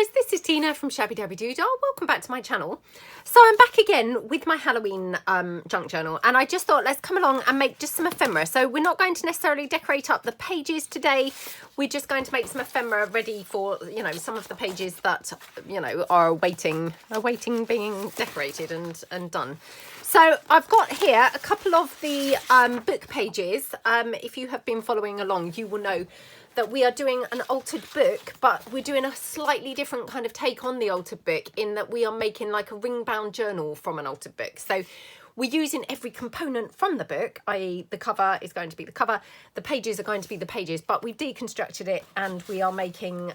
guys, this is Tina from Shabbydabbydoodah. Welcome back to my channel. So I'm back again with my Halloween junk journal, and I just thought let's come along and make just some ephemera. So we're not going to necessarily decorate up the pages today. We're just going to make some ephemera ready for, you know, some of the pages that, you know, are awaiting being decorated and done. So I've got here a couple of the book pages. If you have been following along, you will know that we are doing an altered book, but we're doing a slightly different kind of take on the altered book in that we are making like a ring bound journal from an altered book. So we're using every component from the book, i.e. the cover is going to be the cover, the pages are going to be the pages, but we've deconstructed it and we are making,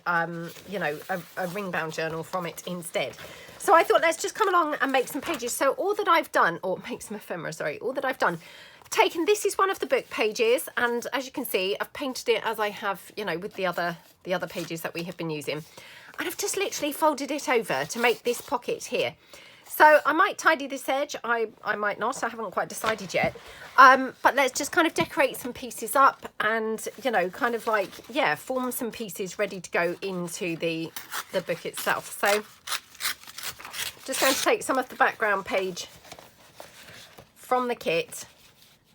you know, a ring bound journal from it instead. So I thought let's just come along and make some pages. So all that I've done, or make some ephemera, sorry, all that I've done, taken, this is one of the book pages, and as you can see I've painted it as I have, you know, with the other pages that we have been using, and I've just literally folded it over to make this pocket here. So I might tidy this edge, I might not, I haven't quite decided yet, but let's just kind of decorate some pieces up and, you know, kind of like, yeah, form some pieces ready to go into the book itself. So just going to take some of the background page from the kit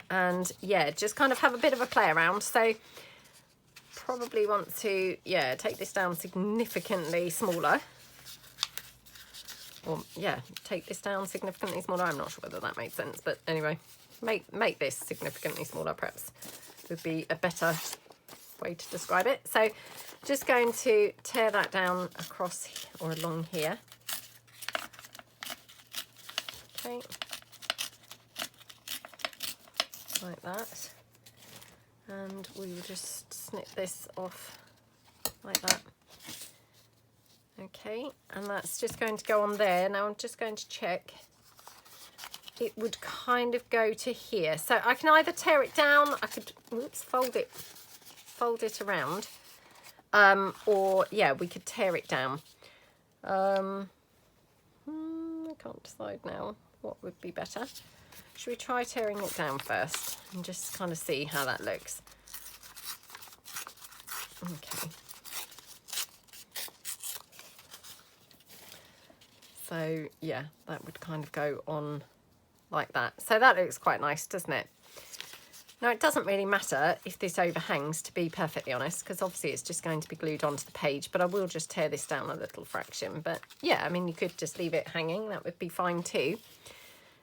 and, yeah, just kind of have a bit of a play around. So probably want to, yeah, take this down significantly smaller. Or, yeah, take this down significantly smaller. I'm not sure whether that made sense, but anyway, make this significantly smaller perhaps would be a better way to describe it. So just going to tear that down across or along here. Okay. Like that, and we will just snip this off like that. Okay, and that's just going to go on there. Now I'm just going to check. It would kind of go to here, so I can either tear it down, I could fold it around, or yeah, we could tear it down. I can't decide now what would be better. Should we try tearing it down first and just kind of see how that looks? Okay. So, yeah, that would kind of go on like that. So that looks quite nice, doesn't it? Now, it doesn't really matter if this overhangs, to be perfectly honest, because obviously it's just going to be glued onto the page, but I will just tear this down a little fraction. But, yeah, I mean, you could just leave it hanging. That would be fine too.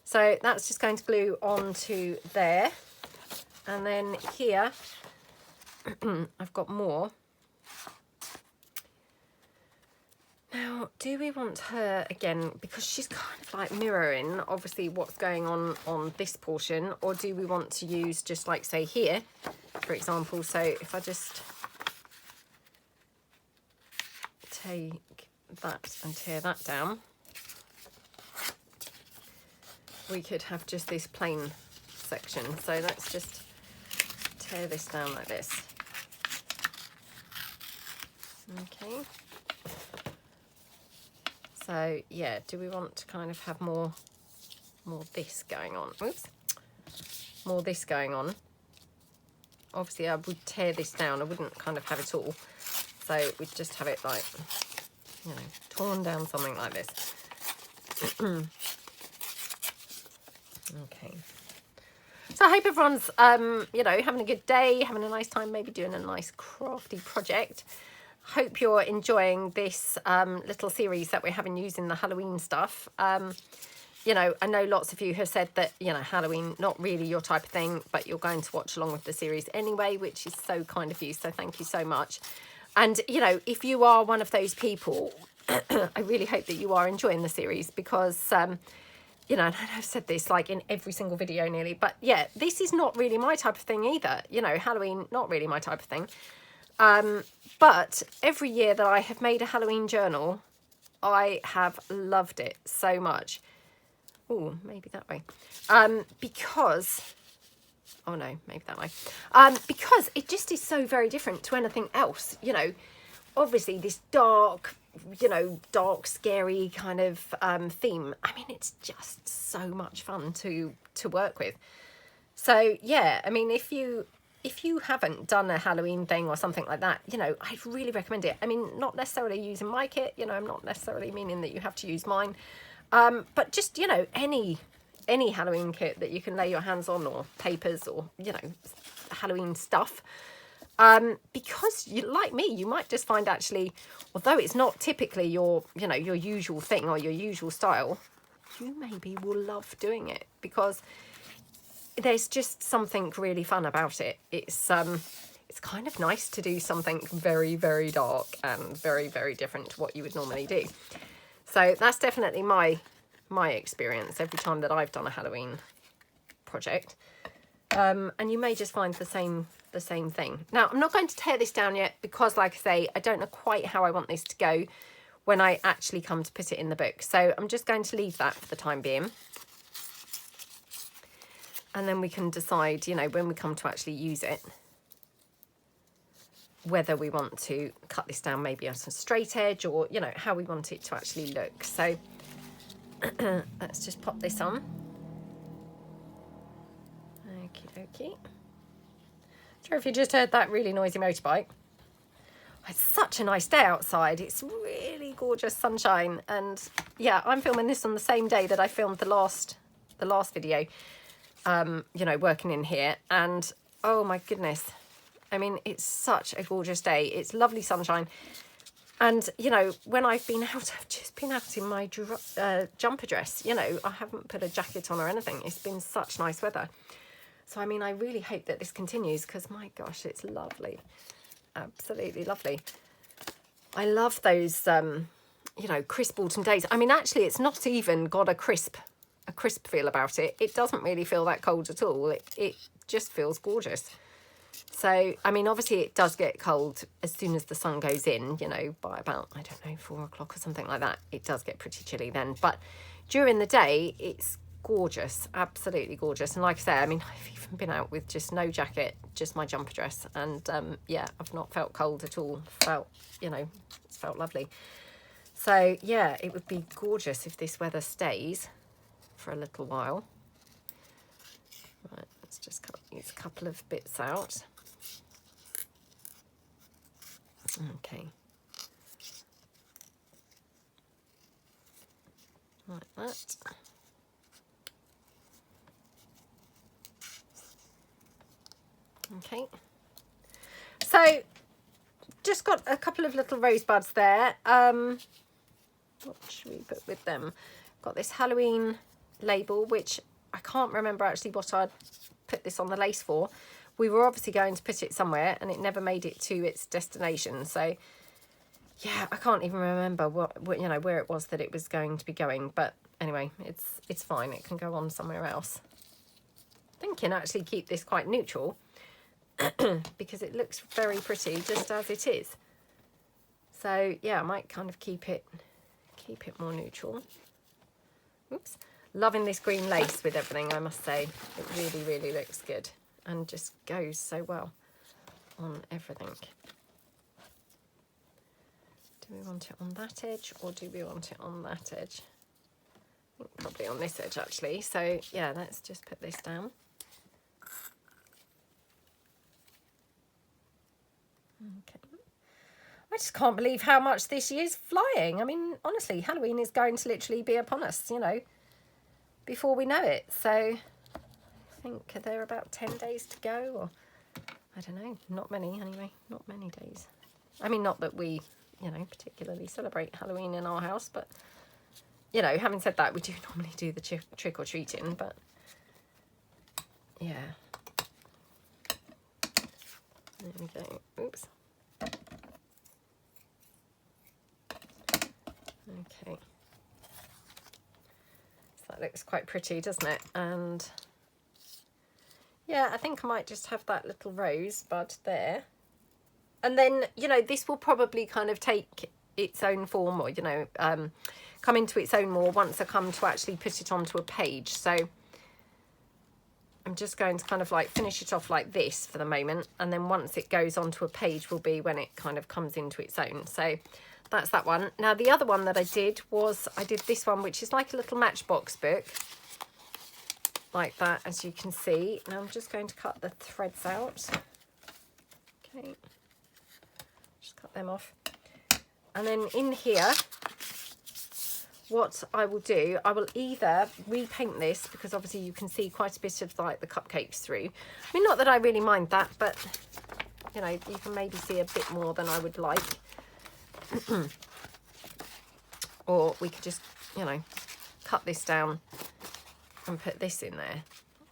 So that's just going to glue onto there. And then here, I've got more. Now, do we want her, again, because she's kind of like mirroring, obviously, what's going on this portion, or do we want to use just like, say, here, for example? So if I just take that and tear that down, we could have just this plain section. So let's just tear this down like this. Okay. So yeah, do we want to kind of have more this going on? Oops. More this going on. Obviously I would tear this down. I wouldn't kind of have it all. So we'd just have it like, you know, torn down something like this. Okay. So I hope everyone's, you know, having a good day, having a nice time, maybe doing a nice crafty project. Hope you're enjoying this little series that we're having using the Halloween stuff. You know, I know lots of you have said that, you know, Halloween, not really your type of thing, but you're going to watch along with the series anyway, which is so kind of you. So thank you so much. And, you know, if you are one of those people, I really hope that you are enjoying the series because, you know, and I've said this like in every single video nearly, but yeah, this is not really my type of thing either. You know, Halloween, not really my type of thing. But every year that I have made a Halloween journal, I have loved it so much. Oh, maybe that way. Because, oh no, maybe that way. Because it just is so very different to anything else. You know, obviously this dark, you know, dark, scary kind of theme. I mean, it's just so much fun to work with. So yeah, I mean, if you if you haven't done a Halloween thing or something like that, you know, I'd really recommend it. I mean, not necessarily using my kit, you know, I'm not necessarily meaning that you have to use mine, but just, you know, any Halloween kit that you can lay your hands on, or papers, or, you know, Halloween stuff. Because you, like me, you might just find actually, although it's not typically your, you know, your usual thing or your usual style, you maybe will love doing it, because there's just something really fun about it. It's kind of nice to do something very, very dark and very, very different to what you would normally do. So that's definitely my experience every time that I've done a Halloween project. And you may just find the same thing. Now, I'm not going to tear this down yet, because like I say, I don't know quite how I want this to go when I actually come to put it in the book. So I'm just going to leave that for the time being. And then we can decide, you know, when we come to actually use it, whether we want to cut this down maybe at a straight edge, or, you know, how we want it to actually look. So let's just pop this on. Okie dokie. Sure, if you just heard that really noisy motorbike. It's such a nice day outside. It's really gorgeous sunshine. And yeah, I'm filming this on the same day that I filmed the last video. You know, working in here, and oh my goodness, I mean, it's such a gorgeous day. It's lovely sunshine, and you know, when I've been out, I've just been out in my jumper dress. You know, I haven't put a jacket on or anything. It's been such nice weather. So I mean, I really hope that this continues, because my gosh, it's lovely, absolutely lovely. I love those you know, crisp autumn days. I mean, actually, it's not even got a crisp feel about it. It doesn't really feel that cold at all. It just feels gorgeous. So I mean, obviously it does get cold as soon as the sun goes in, you know, by about, I don't know, 4 o'clock or something like that. It does get pretty chilly then, but during the day it's gorgeous, absolutely gorgeous. And like I say, I mean, I've even been out with just no jacket, just my jumper dress, and yeah, I've not felt cold at all. Felt, you know, it's felt lovely. So yeah, it would be gorgeous if this weather stays for a little while. Right, let's just cut these couple of bits out. Okay. Like that. Okay. So, just got a couple of little rosebuds there. What should we put with them? Got this Halloween label, which I can't remember actually what I'd put this on the lace for. We were obviously going to put it somewhere, and it never made it to its destination. So yeah, I can't even remember what you know, where it was that it was going to be going. But anyway, it's fine. It can go on somewhere else. Thinking actually keep this quite neutral because it looks very pretty just as it is. So yeah, I might kind of keep it more neutral. Oops. Loving this green lace with everything, I must say. It really, really looks good and just goes so well on everything. Do we want it on that edge, or do we want it on that edge? I think probably on this edge actually. So yeah, let's just put this down. Okay. I just can't believe how much this year's flying. I mean, honestly, Halloween is going to literally be upon us, you know, before we know it. So I think there are about 10 days to go, or I don't know, not many anyway, not many days. I mean, not that we, you know, particularly celebrate Halloween in our house, but, you know, having said that, we do normally do the trick-or-treating, but yeah. There we go. Oops. Okay. So that looks quite pretty, doesn't it? And yeah, I think I might just have that little rosebud there. And then, you know, this will probably kind of take its own form, or, you know, come into its own more once I come to actually put it onto a page. So I'm just going to kind of like finish it off like this for the moment. And then once it goes onto a page will be when it kind of comes into its own. So that's that one. Now, the other one that I did was, I did this one, which is like a little matchbox book. Like that, as you can see. Now I'm just going to cut the threads out. Okay, just cut them off. And then in here, what I will do, I will either repaint this, because obviously you can see quite a bit of like the cupcakes through. I mean, not that I really mind that, but you know, you can maybe see a bit more than I would like. Or we could just, you know, cut this down and put this in there.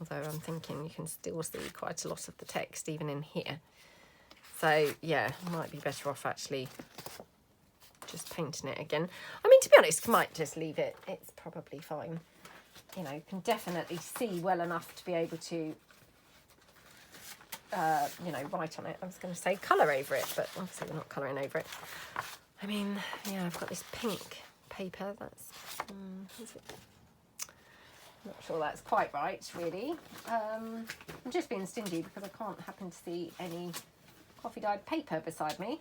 Although I'm thinking you can still see quite a lot of the text even in here. So yeah, might be better off actually just painting it again. I mean, to be honest, might just leave it. It's probably fine. You know, you can definitely see well enough to be able to, you know, write on it. I was going to say colour over it, but obviously we're not colouring over it. I mean, yeah, I've got this pink paper. That's, is it? Not sure that's quite right, really. I'm just being stingy because I can't happen to see any coffee dyed paper beside me.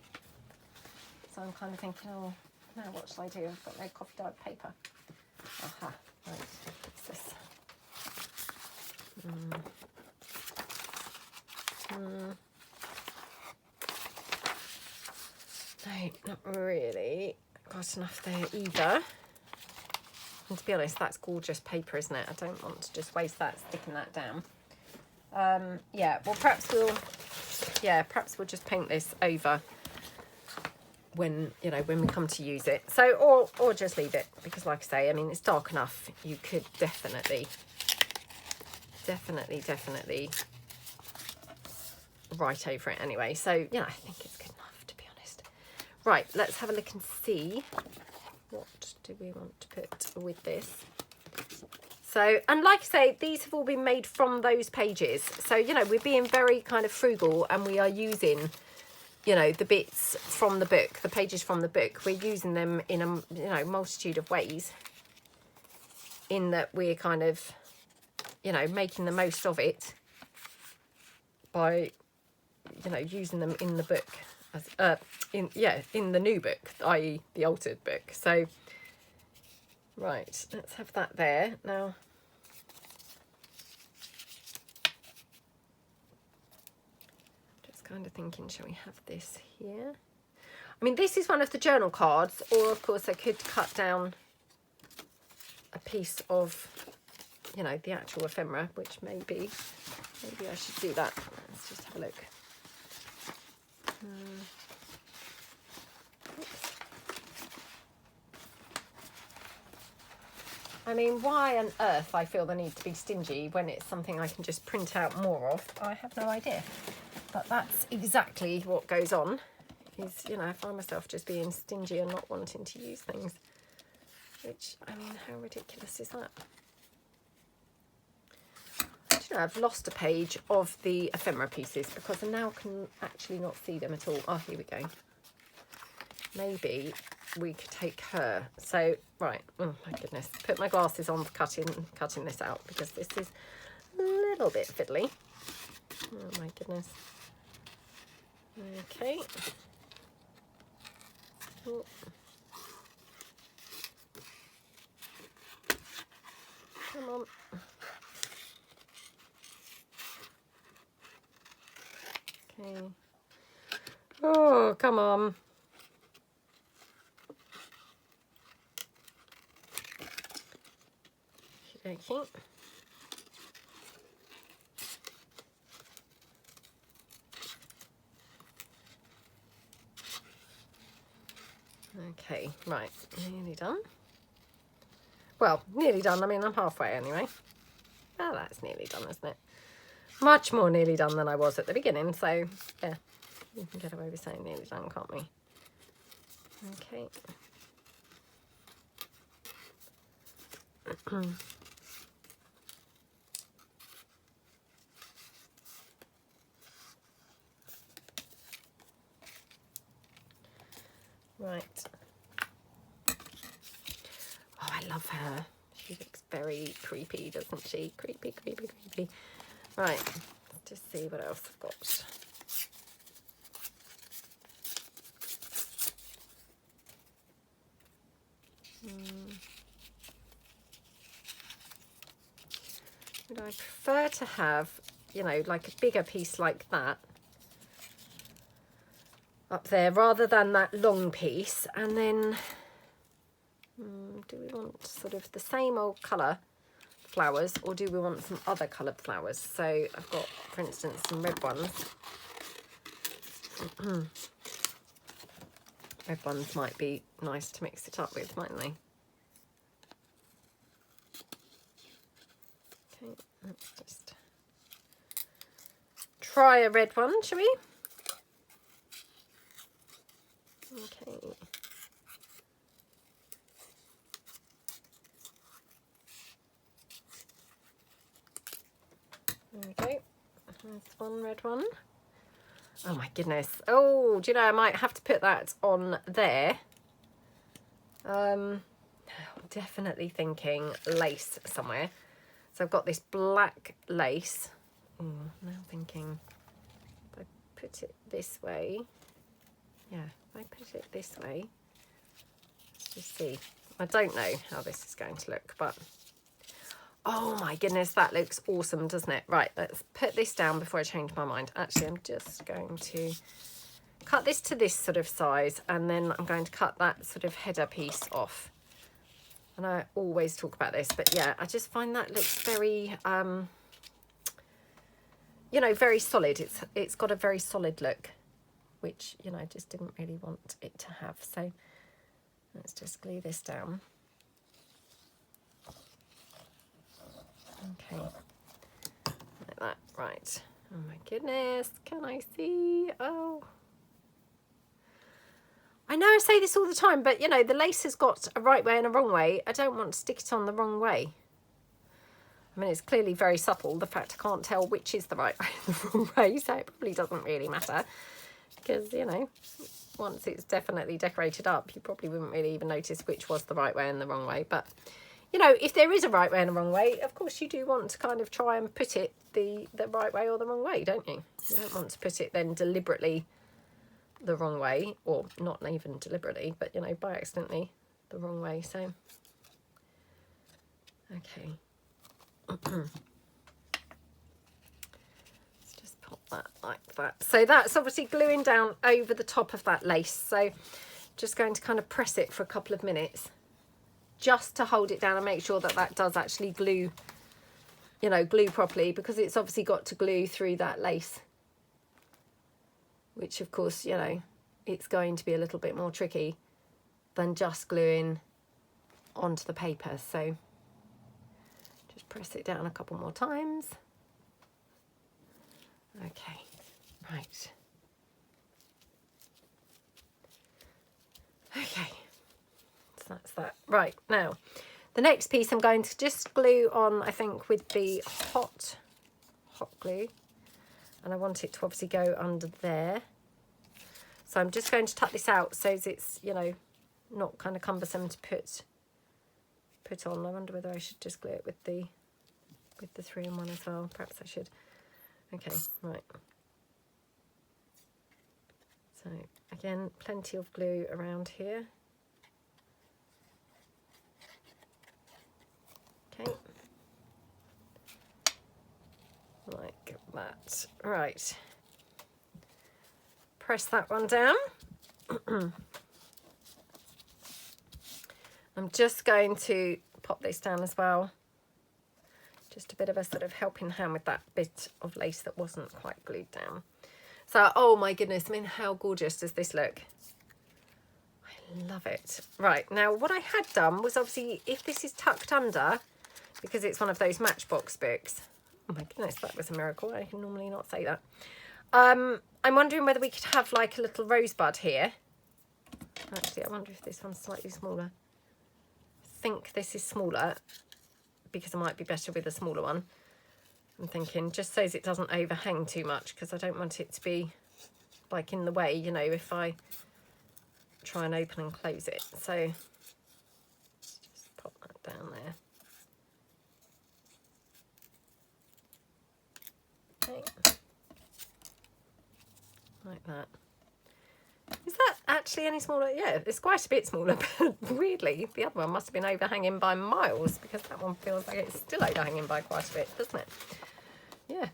So I'm kind of thinking, oh, now what shall I do? I've got no coffee dyed paper. Aha, right, what's this? No, not really got enough there either. And to be honest, that's gorgeous paper, isn't it? I don't want to just waste that, sticking that down. Yeah, well, perhaps we'll just paint this over when, you know, when we come to use it. So, or just leave it, because like I say, I mean, it's dark enough. You could definitely write over it anyway. So, yeah, I think it's good enough, to be honest. Right, let's have a look and see. What do we want to put with this? So, and like I say, these have all been made from those pages. So, you know, we're being very kind of frugal, and we are using, you know, the bits from the book, the pages from the book. We're using them in a, you know, multitude of ways, in that we're kind of, you know, making the most of it by, you know, using them in the book, as in the new book, i.e. the altered book. So right, let's have that there. Now just kind of thinking, shall we have this here? I mean, this is one of the journal cards, or of course I could cut down a piece of, you know, the actual ephemera, which maybe I should do that. Let's just have a look. I mean, why on earth I feel the need to be stingy when it's something I can just print out more of, I have no idea. But that's exactly what goes on, is, you know, I find myself just being stingy and not wanting to use things. Which, I mean, how ridiculous is that? Do you know, I've lost a page of the ephemera pieces because I now can actually not see them at all. Oh, here we go. Maybe we could take her. So, right, oh my goodness. Put my glasses on for cutting this out, because this is a little bit fiddly. Oh my goodness. Okay. Oh. Come on. Okay. Oh, come on. Okay. Okay, right, nearly done. Well, nearly done. I mean, I'm halfway anyway. Well, that's nearly done, isn't it? Much more nearly done than I was at the beginning, so yeah, we can get away with saying nearly done, can't we? Okay. Right. Oh, I love her. She looks very creepy, doesn't she? Creepy, creepy, creepy. Right, let's just see what else I've got. Would I prefer to have, you know, like a bigger piece like that? up there rather than that long piece. And then do we want sort of the same old colour flowers, or do we want some other coloured flowers? So I've got, for instance, some red ones. Red ones might be nice to mix it up with, mightn't they? Okay, let's just try a red one, shall we? Okay. There we go. There's one red one. Oh my goodness. Oh, do you know, I might have to put that on there. Definitely thinking lace somewhere. So I've got this black lace. Now I'm thinking, if I put it this way. Yeah, if I put it this way. Let's just see. I don't know how this is going to look, but oh my goodness, that looks awesome, doesn't it? Right, let's put this down before I change my mind. Actually, I'm just going to cut this to this sort of size, and then I'm going to cut that sort of header piece off. And I always talk about this, but yeah, I just find that looks very, you know, very solid. It's got a very solid look, which, you know, I just didn't really want it to have. So let's just glue this down. Okay, like that, right. Oh my goodness, can I see? Oh, I know I say this all the time, but you know, the lace has got a right way and a wrong way. I don't want to stick it on the wrong way. I mean, it's clearly very subtle, the fact I can't tell which is the right way and the wrong way, so it probably doesn't really matter, because, you know, once it's definitely decorated up, you probably wouldn't really even notice which was the right way and the wrong way. But you know, if there is a right way and a wrong way, of course you do want to kind of try and put it the right way or the wrong way, don't you? You don't want to put it then deliberately the wrong way, or not even deliberately, but, you know, by accidentally the wrong way. So, okay. Let's just pop that like that. So that's obviously gluing down over the top of that lace. So just going to kind of press it for a couple of minutes, just to hold it down and make sure that that does actually glue, you know, glue properly, because it's obviously got to glue through that lace, which of course, you know, it's going to be a little bit more tricky than just gluing onto the paper. So just press it down a couple more times. Okay, right. Okay. That's that. Right, now the next piece I'm going to just glue on, I think, with the hot glue, and I want it to obviously go under there. So I'm just going to tuck this out so as it's, you know, not kind of cumbersome to put on. I wonder whether I should just glue it with the 3-in-1 as well. Perhaps I should. Okay, right. So again, plenty of glue around here. Okay, like that. Right, press that one down. I'm just going to pop this down as well. Just a bit of a sort of helping hand with that bit of lace that wasn't quite glued down. So, oh my goodness, I mean, how gorgeous does this look? I love it. Right, now what I had done was, obviously, if this is tucked under, because it's one of those Matchbox books. Oh my goodness, that was a miracle. I can normally not say that. I'm wondering whether we could have like a little rosebud here. Actually, I wonder if this one's slightly smaller. I think this is smaller because I might be better with a smaller one. I'm thinking just so as it doesn't overhang too much, because I don't want it to be like in the way, you know, if I try and open and close it. So just pop that down there. Okay. Like that. Is that actually any smaller? Yeah, it's quite a bit smaller, but weirdly, the other one must have been overhanging by miles, because that one feels like it's still overhanging by quite a bit, doesn't it? Yeah,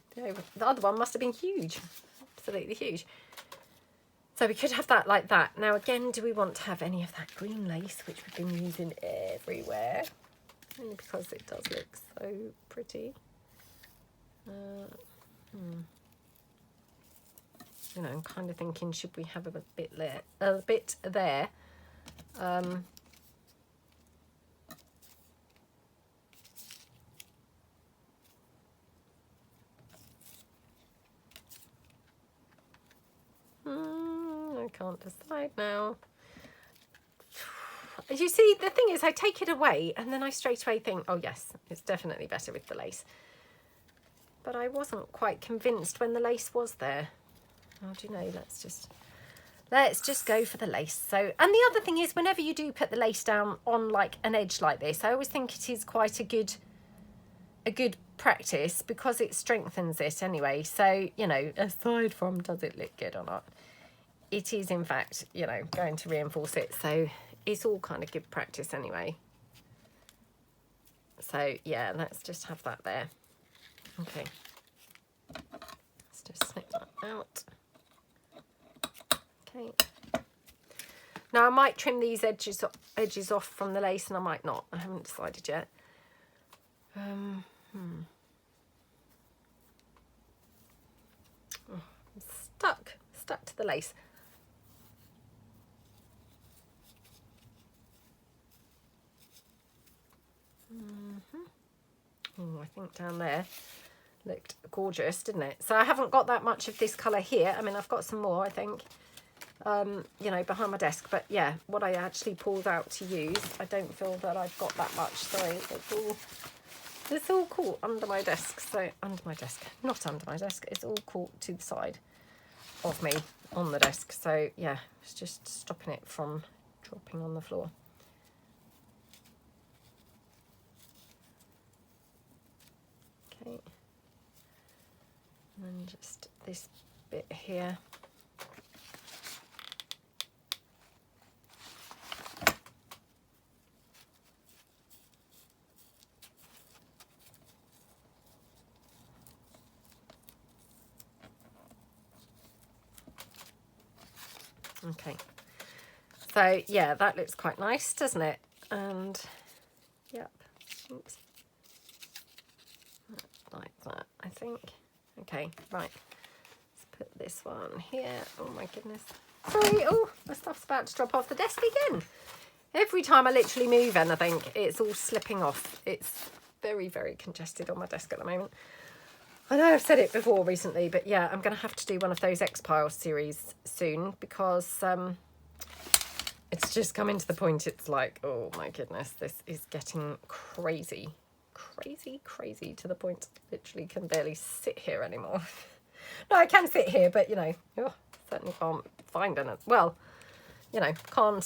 the other one must have been huge, absolutely huge. So we could have that like that. Now again, do we want to have any of that green lace, which we've been using everywhere? Only because it does look so pretty. You know, I'm kind of thinking, should we have a bit there? I can't decide now. You see, the thing is, I take it away and then I straight away think, oh yes, it's definitely better with the lace. But I wasn't quite convinced when the lace was there. Oh, do you know, let's just go for the lace. So, and the other thing is, whenever you do put the lace down on like an edge like this, I always think it is quite a good practice because it strengthens it anyway. So, you know, aside from does it look good or not, it is in fact, you know, going to reinforce it. So it's all kind of good practice anyway. So yeah, let's just have that there. Okay, let's just snip that out. Okay, now I might trim these edges off from the lace and I might not. I haven't decided yet. Oh, I'm stuck to the lace. Oh, I think down there looked gorgeous, didn't it? So I haven't got that much of this colour here. I mean, I've got some more, I think, you know, behind my desk. But yeah, what I actually pulled out to use, I don't feel that I've got that much. Sorry, it's all caught under my desk. So under my desk, not under my desk. It's all caught to the side of me on the desk. So yeah, it's just stopping it from dropping on the floor. Okay, and then just this bit here. Okay, so yeah, that looks quite nice, doesn't it? And yep, oops, like that, I think. Okay, right, let's put this one here. Oh my goodness, sorry. Oh, my stuff's about to drop off the desk again. Every time I literally move anything, it's all slipping off. It's very, very congested on my desk at the moment. I know I've said it before recently, but yeah, I'm going to have to do one of those X-Pile series soon because it's just coming to the point. It's like, oh my goodness, this is getting crazy, crazy to the point I literally can barely sit here anymore. No, I can sit here, but you know, certainly can't find any. Well, you know, can't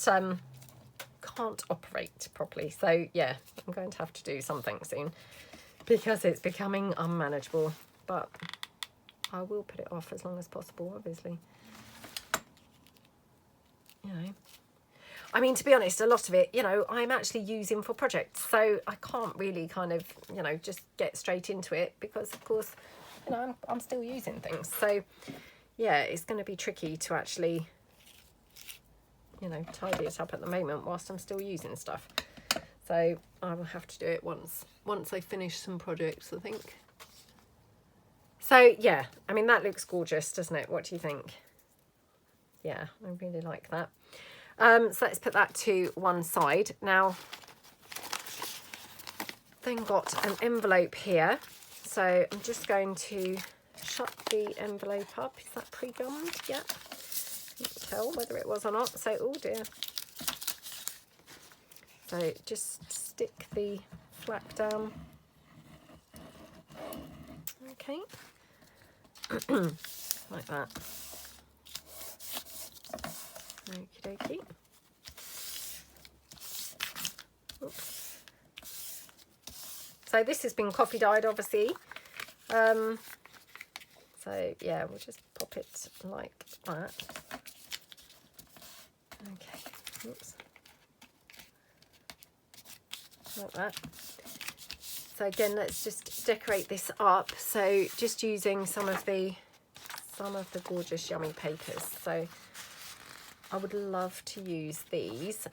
operate properly. So yeah, I'm going to have to do something soon because it's becoming unmanageable. But I will put it off as long as possible, obviously. You know, I mean, to be honest, a lot of it, you know, I'm actually using for projects. So I can't really kind of, you know, just get straight into it because, of course, you know, I'm still using things. So, yeah, it's going to be tricky to actually, you know, tidy it up at the moment whilst I'm still using stuff. So I will have to do it once I finish some projects, I think. So yeah, I mean, that looks gorgeous, doesn't it? What do you think? Yeah, I really like that. So let's put that to one side. Now, then got an envelope here. So I'm just going to shut the envelope up. Is that pre-gummed? Yeah. Can't tell whether it was or not. So, oh dear. So just stick the flap down. Okay. Like that. Okie dokie. Oops. So this has been coffee dyed, obviously. So yeah, we'll just pop it like that. Okay. Oops. Like that. So again, let's just decorate this up. So just using some of the gorgeous yummy papers. So I would love to use these.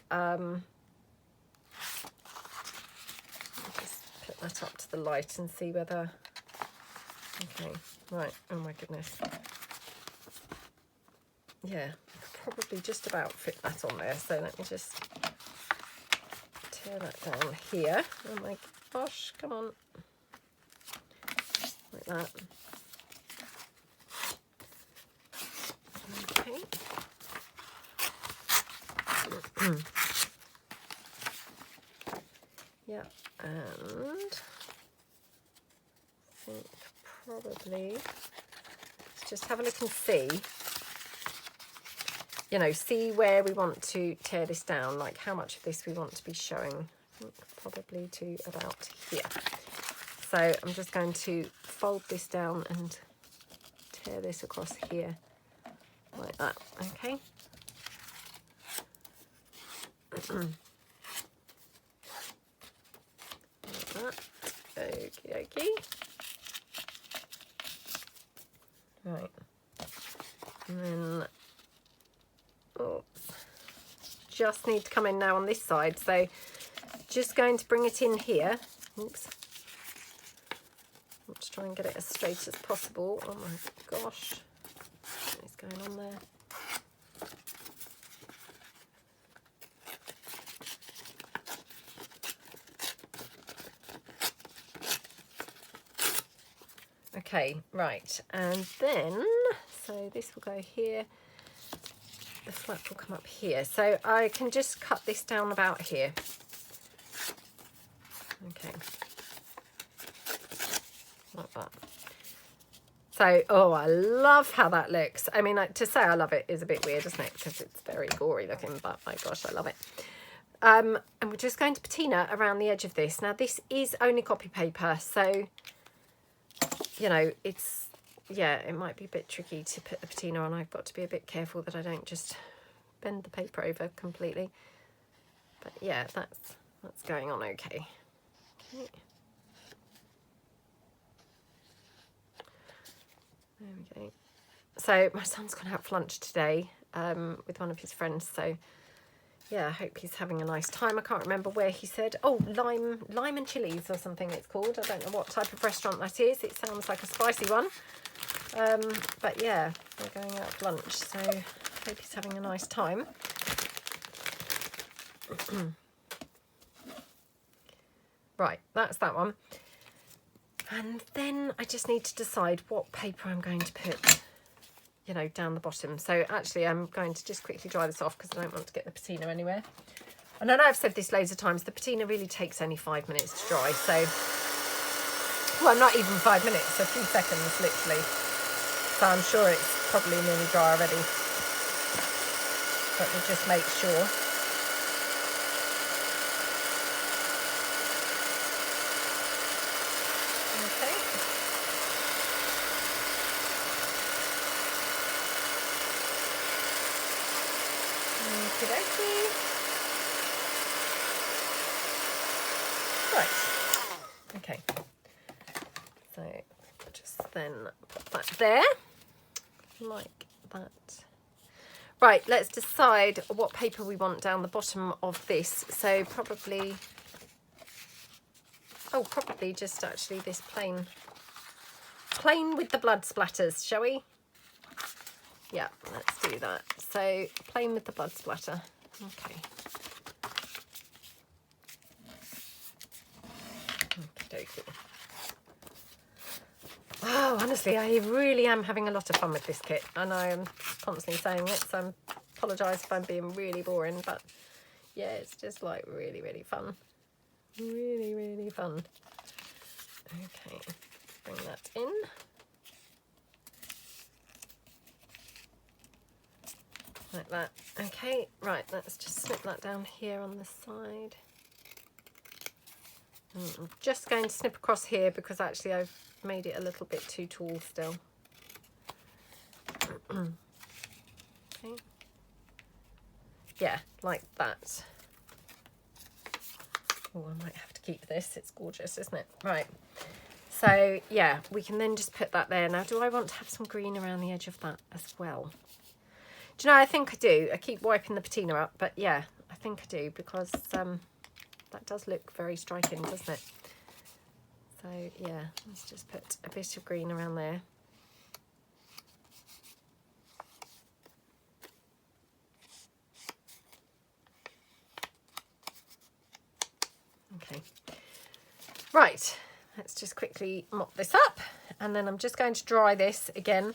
Just put that up to the light and see whether... Okay, right, oh my goodness. Yeah, probably just about fit that on there. So let me just tear that down here. Oh my gosh, come on. Like that. Okay. Yeah, and I think probably let's just have a look and see. You know, see where we want to tear this down, like how much of this we want to be showing. I think probably to about here. So I'm just going to fold this down and tear this across here like that, okay? Like that, okie dokie. Right, and then just need to come in now on this side, so just going to bring it in here. Oops. Let's try and get it as straight as possible. Oh my gosh, what is going on there? Okay, right, and then so this will go here. The flap will come up here, so I can just cut this down about here. Okay, like that. So, oh, I love how that looks. I mean, like, to say I love it is a bit weird, isn't it? Because it's very gory looking, but my gosh, I love it. And we're just going to patina around the edge of this. Now, this is only copy paper, so, you know, it's... yeah, it might be a bit tricky to put the patina on. I've got to be a bit careful that I don't just bend the paper over completely. But yeah, that's going on okay. Okay. There we go. So my son's gone out for lunch today with one of his friends. So yeah, I hope he's having a nice time. I can't remember where he said. Oh, lime and chilies or something it's called. I don't know what type of restaurant that is. It sounds like a spicy one. But yeah, we're going out for lunch, so I hope he's having a nice time. Right, that's that one. And then I just need to decide what paper I'm going to put, you know, down the bottom. So actually I'm going to just quickly dry this off because I don't want to get the patina anywhere. And I know I've said this loads of times, the patina really takes only 5 minutes to dry. So, well, not even 5 minutes, a few seconds literally. So I'm sure it's probably nearly dry already. But we'll just make sure. Okay. Okie dokie. Right. Okay. So just then put that there. Like that. Right, let's decide what paper we want down the bottom of this. So probably just actually this plain with the blood splatters, shall we? Yeah, let's do that. So plain with the blood splatter. Okay. Okie dokie. Oh, honestly, I really am having a lot of fun with this kit, and I am constantly saying it, so I apologise if I'm being really boring, but yeah, it's just like really, really fun. Really, really fun. Okay, bring that in. Like that. Okay, right, let's just snip that down here on the side. I'm just going to snip across here because actually I've made it a little bit too tall still. Okay. Yeah, like that. Oh, I might have to keep this. It's gorgeous, isn't it? Right. So, yeah, we can then just put that there. Now, do I want to have some green around the edge of that as well? Do you know, I think I do. I keep wiping the patina up, but yeah, I think I do, because that does look very striking, doesn't it? So yeah, let's just put a bit of green around there. Okay, right, let's just quickly mop this up, and then I'm just going to dry this again,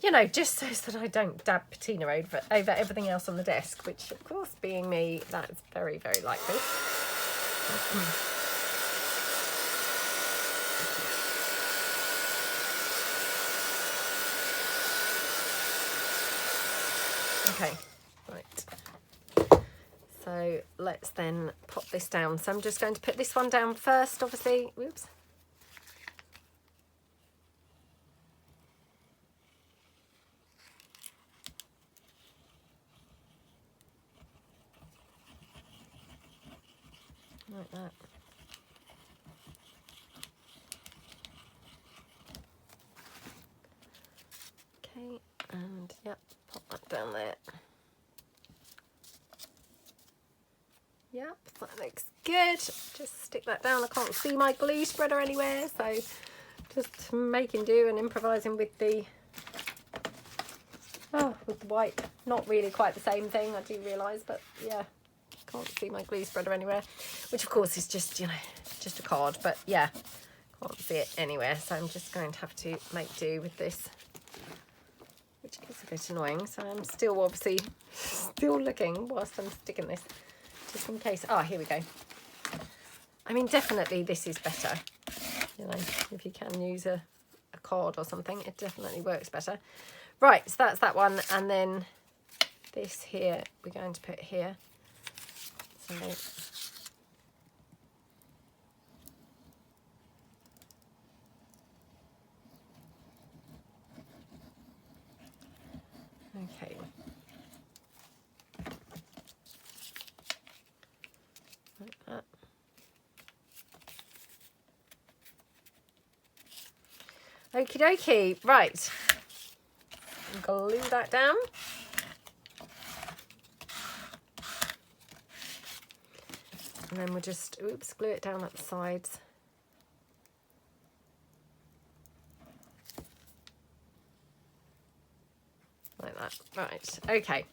you know, just so that I don't dab patina over everything else on the desk, which of course, being me, that's very, very likely. Okay, right. So let's then pop this down. So I'm just going to put this one down first, obviously. Whoops. Like that. Okay, and yep, pop that down there. Yep, that looks good. Just stick that down. I can't see my glue spreader anywhere, so just making do and improvising with the white. Not really quite the same thing, I do realise, but yeah, can't see my glue spreader anywhere, which of course is just, you know, just a card, but yeah, can't see it anywhere, so I'm just going to have to make do with this, which is a bit annoying. So I'm still obviously still looking whilst I'm sticking this, just in case. Ah, here we go. I mean, definitely this is better, you know, if you can use a card or something, it definitely works better. Right, so that's that one, and then this here we're going to put here. So okay. Like that. Okie dokie, right. Glue that down. And then we'll just, oops, glue it down at the sides. Like that. Right, okay.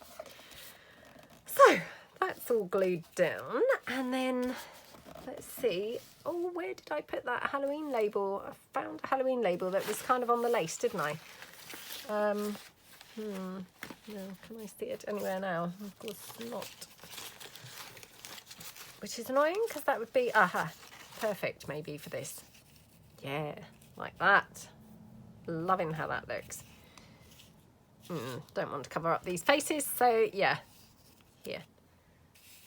So, that's all glued down. And then, let's see. Oh, where did I put that Halloween label? I found a Halloween label that was kind of on the lace, didn't I? No, can I see it anywhere now? Of course not. Which is annoying, because that would be, aha, perfect maybe for this. Yeah, like that. Loving how that looks. Don't want to cover up these faces, so yeah. Here.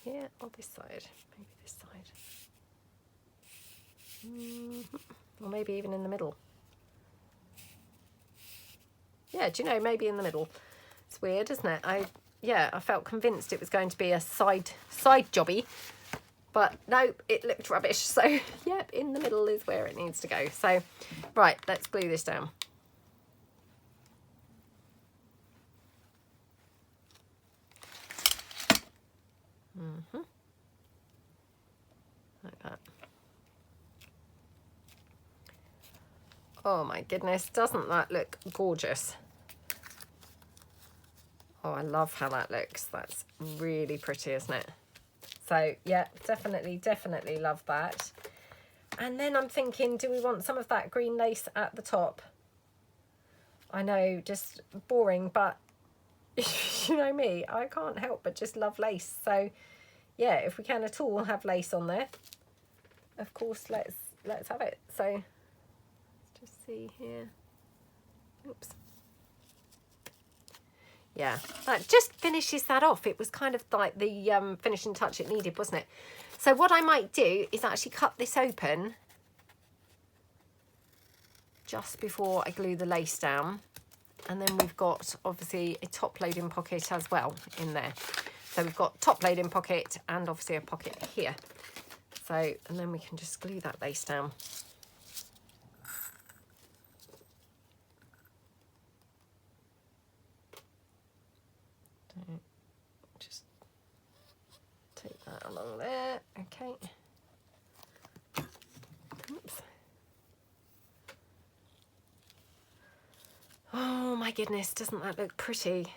Here or this side. Maybe this side. Or maybe even in the middle. Yeah, do you know, maybe in the middle. It's weird, isn't it? I felt convinced it was going to be a side jobby, but no, it looked rubbish. So yep, in the middle is where it needs to go. So right, let's glue this down. Like that. Oh my goodness, doesn't that look gorgeous? Oh, I love how that looks. That's really pretty, isn't it? So yeah, definitely love that. And then I'm thinking, do we want some of that green lace at the top? I know, just boring, but you know me, I can't help but just love lace. So yeah, if we can at all have lace on there, of course, let's have it. So let's just see here. Oops. Yeah, that just finishes that off. It was kind of like the finishing touch it needed, wasn't it? So what I might do is actually cut this open just before I glue the lace down. And then we've got obviously a top loading pocket as well in there. So we've got top loading pocket and obviously a pocket here. So, and then we can just glue that lace down. So just take that along there. Okay. Oops. Oh my goodness, doesn't that look pretty?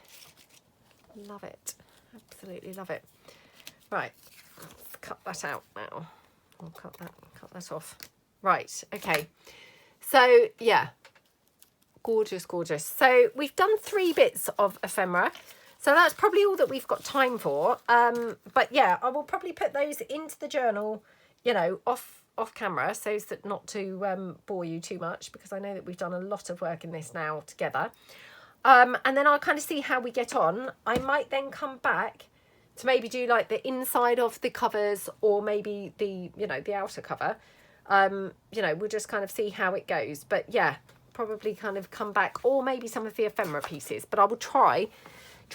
Love it. Absolutely love it. Right, let's cut that out now. I'll cut that off. Right, okay. So yeah, gorgeous, gorgeous. So we've done 3 bits of ephemera. So that's probably all that we've got time for. But yeah, I will probably put those into the journal, you know, off camera, so as that not to bore you too much, because I know that we've done a lot of work in this now together. And then I'll kind of see how we get on. I might then come back to maybe do like the inside of the covers, or maybe the, you know, the outer cover. You know, we'll just kind of see how it goes. But yeah, probably kind of come back, or maybe some of the ephemera pieces. But I will try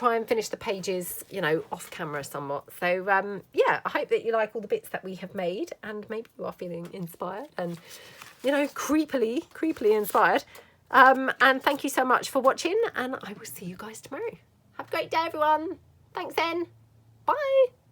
and finish the pages, you know, off camera somewhat. So yeah, I hope that you like all the bits that we have made, and maybe you are feeling inspired and, you know, creepily inspired. And thank you so much for watching, and I will see you guys tomorrow. Have a great day, everyone. Thanks then. Bye.